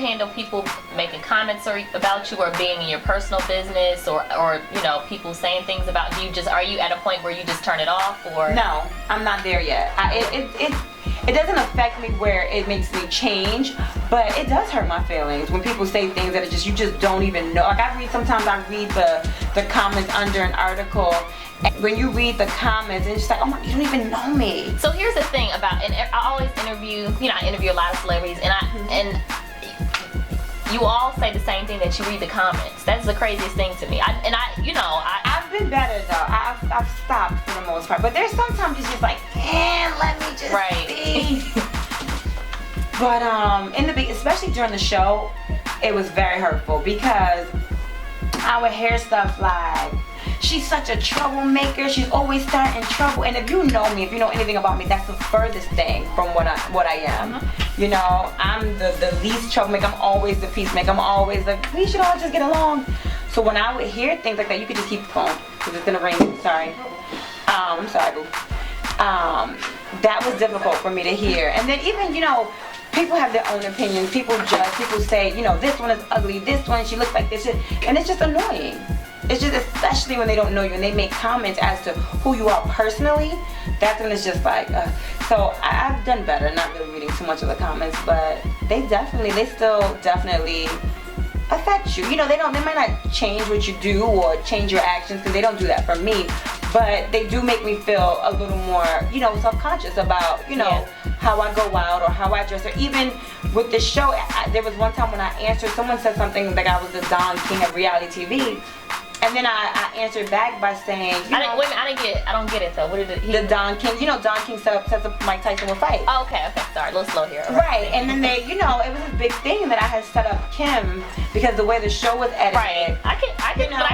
handle people making comments about you, or being in your personal business, or you know, people saying things about you? Are you at a point where you just turn it off, or? No, I'm not there yet. It doesn't affect me where it makes me change, but it does hurt my feelings when people say things that you just don't even know. Like sometimes I read the comments under an article, and when you read the comments, and it's just like, oh my, you don't even know me. So here's the thing about, and I always interview, you know, I interview a lot of celebrities, and you all say the same thing, that you read the comments. That's the craziest thing to me. I've been better though. I've stopped for the most part, but there's sometimes it's just like, let me just see. But especially during the show, it was very hurtful because I would hear stuff like, she's such a troublemaker, she's always starting trouble. And if you know me, if you know anything about me, that's the furthest thing from what I am. You know, I'm the least troublemaker. I'm always the peacemaker. I'm always like, we should all just get along. So when I would hear things like that, you could just keep going, because it's gonna rain. Sorry. I'm sorry, boo. That was difficult for me to hear. And then even, you know, people have their own opinions. People judge. People say, you know, this one is ugly. This one, she looks like this. And it's just annoying. It's just, especially when they don't know you and they make comments as to who you are personally. That's when it's just like, so I've done better, not really reading too much of the comments, but they still definitely affect you. You know, they might not change what you do or change your actions, because they don't do that for me, but they do make me feel a little more, you know, self-conscious about, you know, how I go out or how I dress. Or even with the show, there was one time when I answered, someone said something like I was the Don King of reality TV. And then I answered back by saying, I don't get it though. What did it? The Don King, you know, Don King sets up Mike Tyson will fight. Oh, okay, sorry, a little slow here. Right, and then they, you know, it was a big thing that I had set up Kim because the way the show was edited. Right, I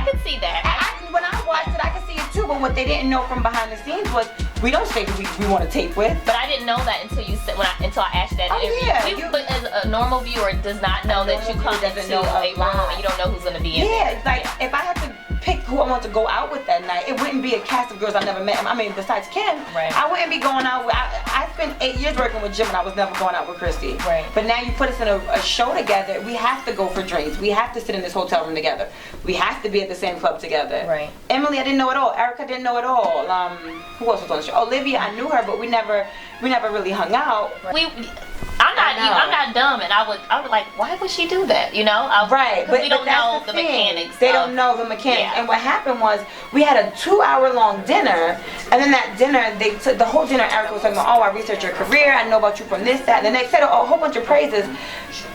could see that. When I watched it, I could see it too. But what they didn't know from behind the scenes was we don't say who we want to tape with. But I didn't know that until I asked that interview. But as a normal viewer does not know that you come into a room and you don't know who's going to be in there. It's like if I had to pick who I want to go out with that night, it wouldn't be a cast of girls I never met. I mean, besides Kim, I wouldn't be going out with. I spent 8 years working with Jim, and I was never going out with Christy. Right. But now you put us in a show together. We have to go for drinks. We have to sit in this hotel room together. We have to be at the same club together. Right. Emily, I didn't know at all. Erica didn't know at all. Who else was on the show? Olivia, I knew her, but we never really hung out. Right. I'm not dumb, and I would like, why would she do that? You know, right? But we don't know the mechanics. They don't know the mechanics. And what happened was we had a 2-hour-long dinner, and then that dinner, they took the whole dinner. Erica was talking about, oh, I researched your career, I know about you from this, that, and then they said a whole bunch of praises.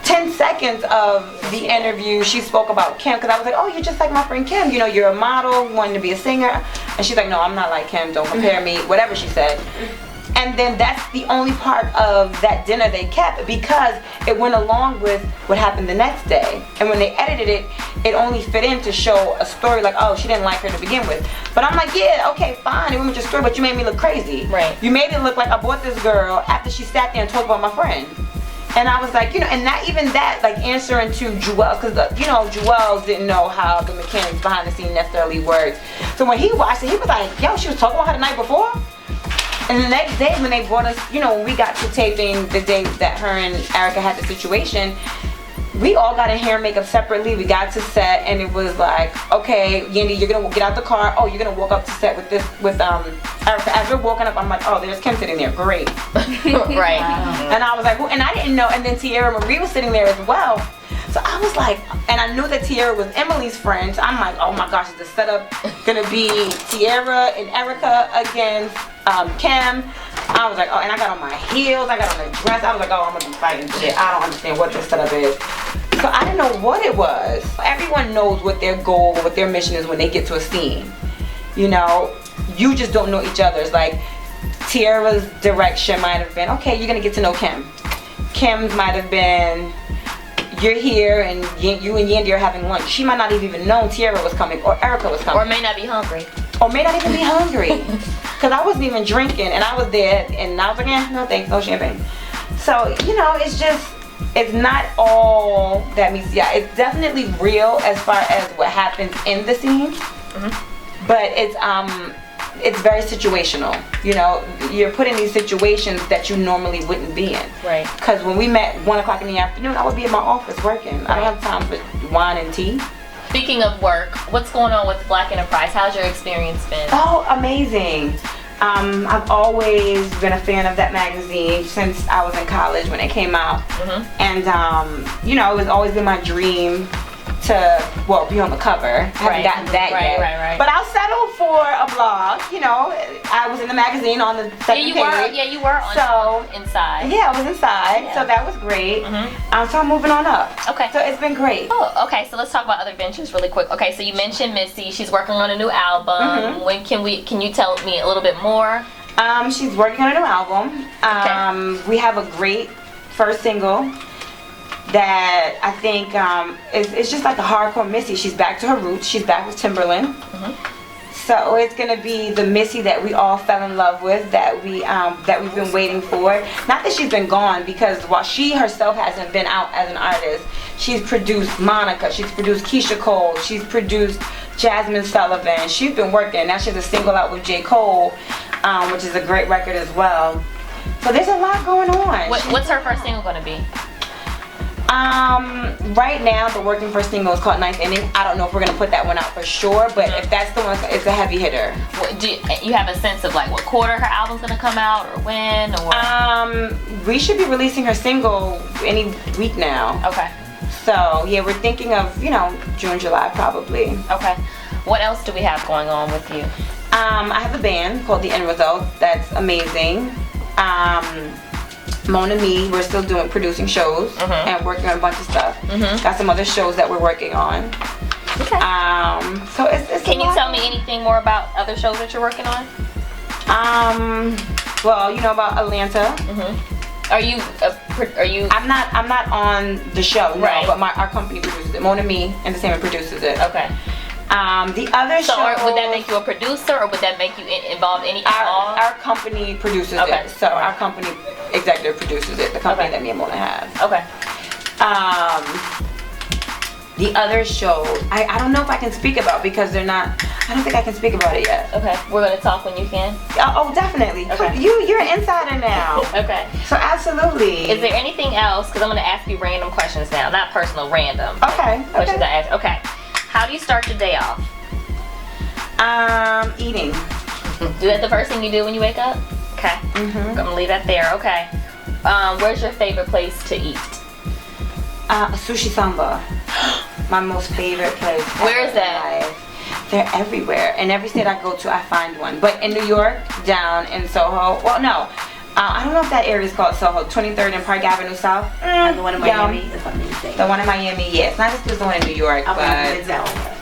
10 seconds of the interview, she spoke about Kim, because I was like, oh, you're just like my friend Kim. You know, you're a model, wanting to be a singer, and she's like, no, I'm not like Kim. Don't compare me. Whatever she said. And then that's the only part of that dinner they kept, because it went along with what happened the next day. And when they edited it, it only fit in to show a story like, oh, she didn't like her to begin with. But I'm like, yeah, okay, fine, it went with your story, but you made me look crazy. Right. You made it look like I bought this girl after she sat there and talked about my friend. And I was like, you know, and not even that, like answering to Jewel, because, you know, Jewel didn't know how the mechanics behind the scene necessarily worked. So when he watched it, he was like, yo, she was talking about her the night before? And the next day when they brought us, you know, when we got to taping the day that her and Erica had the situation, we all got in hair and makeup separately. We got to set, and it was like, okay, Yandy, you're gonna get out the car. Oh, you're gonna walk up to set with Erica. As we're walking up, I'm like, oh, there's Kim sitting there. Great. Right. And I was like, and I didn't know. And then Tierra Marie was sitting there as well. So I was like, and I knew that Tierra was Emily's friend. So I'm like, oh my gosh, is the setup gonna be Tierra and Erica against Kim? I was like, oh, and I got on my heels, I got on a dress. I was like, oh, I'm gonna be fighting shit. I don't understand what this setup is. So I didn't know what it was. Everyone knows what their goal, what their mission is when they get to a scene. You know, you just don't know each other's. Like, Tierra's direction might have been, okay, you're gonna get to know Kim. Kim's might have been, you're here and you and Yandy are having lunch. She might not have even known Tierra was coming or Erica was coming. Or may not be hungry. Or may not even be hungry. Because I wasn't even drinking, and I was there, and I was like, no thanks, no champagne. So, you know, it's just, it's not all that means, yeah, it's definitely real as far as what happens in the scene. Mm-hmm. But it's, it's very situational. You know, you're put in these situations that you normally wouldn't be in. Right. Because when we met 1 o'clock in the afternoon, I would be in my office working. I don't have time for wine and tea. Speaking of work, what's going on with Black Enterprise? How's your experience been? Oh, amazing. I've always been a fan of that magazine since I was in college when it came out. And, you know, it was always been my dream to, well, be on the cover. I haven't gotten that yet. Right. But I'll settle for a blog. You know, I was in the magazine on the second page. You were on inside. Yeah, I was inside. So that was great. So I'm moving on up. Okay. So it's been great. Oh, okay. So let's talk about other ventures really quick. Okay, so you mentioned Missy. She's working on a new album. When can you tell me a little bit more? She's working on a new album. We have a great first single that I think it's just like a hardcore Missy. She's back to her roots. She's back with Timberland. So it's gonna be the Missy that we all fell in love with, that we've been waiting for. Not that she's been gone, because while she herself hasn't been out as an artist, she's produced Monica, she's produced Keisha Cole, she's produced Jasmine Sullivan. She's been working. Now she has a single out with J. Cole, which is a great record as well. So there's a lot going on. What's her first single gonna be? Right now the working first single is called Ninth Inning. I don't know if we're gonna put that one out for sure, but if that's the one, it's a heavy hitter. Do you have a sense of like what quarter her album's gonna come out, or when, or? We should be releasing her single any week now. Okay. So yeah, we're thinking of, you know, June, July probably. Okay. What else do we have going on with you? I have a band called The End Result. That's amazing. Mona Me, we're still producing shows and working on a bunch of stuff. Got some other shows that we're working on. Okay. So it's Can you tell me anything more about other shows that you're working on? Well, you know about Atlanta. Are you? I'm not on the show, no, right? But our company produces it. Mona Me Entertainment produces it. Okay. The other show. So would that make you a producer, or would that make you involved any? Our company produces it. So our company executive produces it. The company that me and Mona have. Okay. The other show, I don't know if I can speak about, because they're not. I don't think I can speak about it yet. Okay. We're gonna talk when you can. Oh, definitely. Okay. You're an insider now. Okay. So absolutely. Is there anything else? Because I'm gonna ask you random questions now, not personal, random. Okay. Questions I ask. Okay. How do you start your day off? Eating. Do that the first thing you do when you wake up? Okay. I'm gonna leave that there. Okay. Where's your favorite place to eat? Sushi Samba. My most favorite place. Where is that? They're everywhere. In every state I go to, I find one. But in New York, down in Soho. Well, no. I don't know if that area is called Soho. 23rd and Park Avenue South. And the one in Miami is amazing. The one in Miami, yeah. It's not as good as the one in New York, but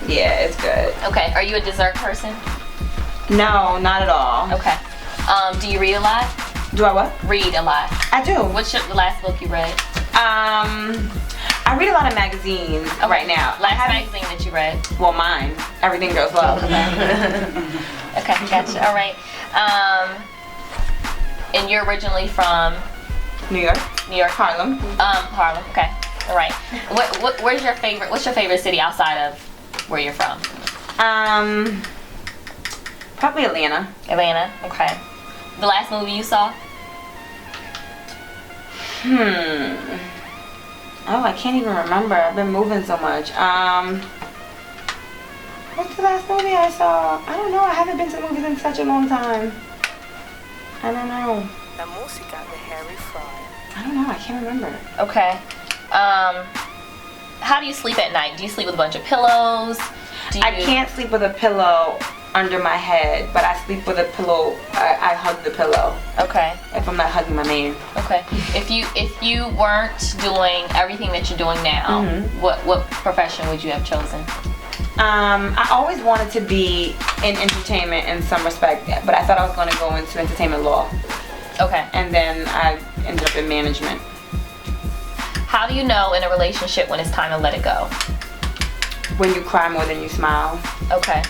yeah, it's good. Okay. Are you a dessert person? No, not at all. Okay. Do you read a lot? Do I what? Read a lot. I do. What's the last book you read? I read a lot of magazines right now. Last magazine that you read? Well, mine. Everything Goes Well. Okay, gotcha. All right. And you're originally from? New York. New York. Harlem. Harlem. Okay. All right. What's your favorite city outside of where you're from? Probably Atlanta. Atlanta. Okay. The last movie you saw? Oh, I can't even remember. I've been moving so much. What's the last movie I saw? I don't know. I haven't been to movies in such a long time. I don't know. I don't know. I can't remember. Okay. How do you sleep at night? Do you sleep with a bunch of pillows? I can't sleep with a pillow under my head, but I sleep with a pillow. I hug the pillow. Okay. If I'm not hugging my man. Okay. If you weren't doing everything that you're doing now, what profession would you have chosen? I always wanted to be in entertainment in some respect, but I thought I was going to go into entertainment law. Okay. And then I ended up in management. How do you know in a relationship when it's time to let it go? When you cry more than you smile. Okay.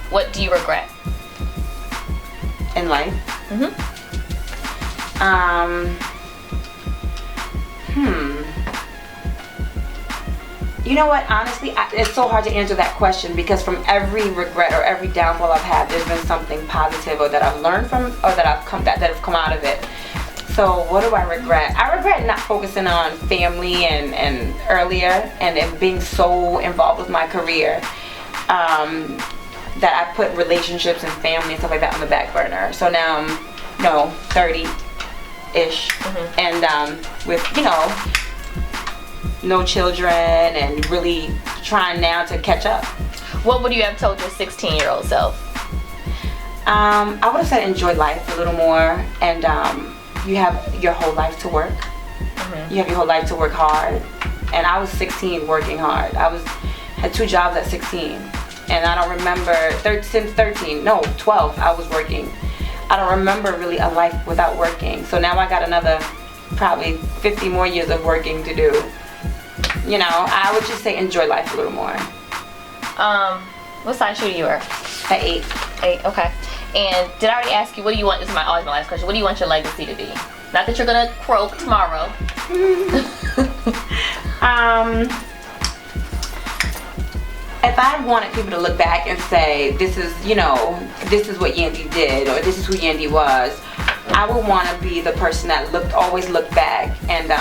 What do you regret? In life? You know what? Honestly, it's so hard to answer that question because from every regret or every downfall I've had, there's been something positive or that I've learned from, or that have come out of it. So what do I regret? I regret not focusing on family and earlier and being so involved with my career that I put relationships and family and stuff like that on the back burner. So now I'm 30-ish and with no children and really trying now to catch up. What would you have told your 16-year-old self? I would have said enjoy life a little more, and you have your whole life to work. You have your whole life to work hard. And I was 16 working hard. Had 2 jobs at 16. And I don't remember, since 12 I was working. I don't remember really a life without working. So now I got another probably 50 more years of working to do. I would just say enjoy life a little more. What size shoe do you wear? At 8. 8, okay. And did I already ask you, what do you want, this is always my last question, what do you want your legacy to be? Not that you're gonna croak tomorrow. If I wanted people to look back and say, this is what Yandy did, or this is who Yandy was, I would want to be the person that always looked back and,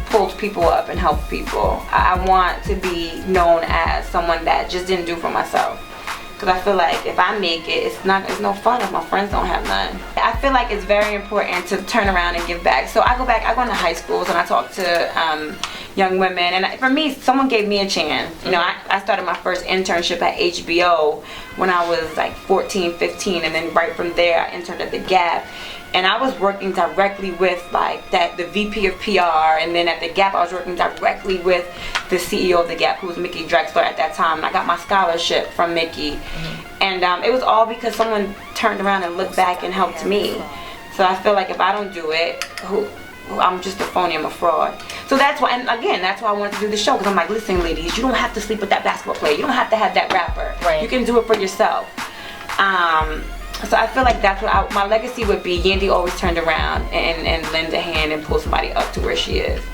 pulled people up and helped people. I want to be known as someone that just didn't do for myself. Because I feel like if I make it, it's no fun if my friends don't have none. I feel like it's very important to turn around and give back. So I go into high schools and I talk to young women. And for me, someone gave me a chance. I started my first internship at HBO when I was like 14, 15. And then right from there, I interned at the Gap. And I was working directly with the VP of PR, and then at the Gap I was working directly with the CEO of the Gap, who was Mickey Drexler at that time. And I got my scholarship from Mickey, and it was all because someone turned around and looked back and helped me. So I feel like if I don't do it, I'm just a phony, I'm a fraud. So that's why, and again, that's why I wanted to do the show, because I'm like, listen ladies, you don't have to sleep with that basketball player, you don't have to have that rapper. Right. You can do it for yourself. So I feel like that's what my legacy would be. Yandy always turned around and lend a hand and pull somebody up to where she is.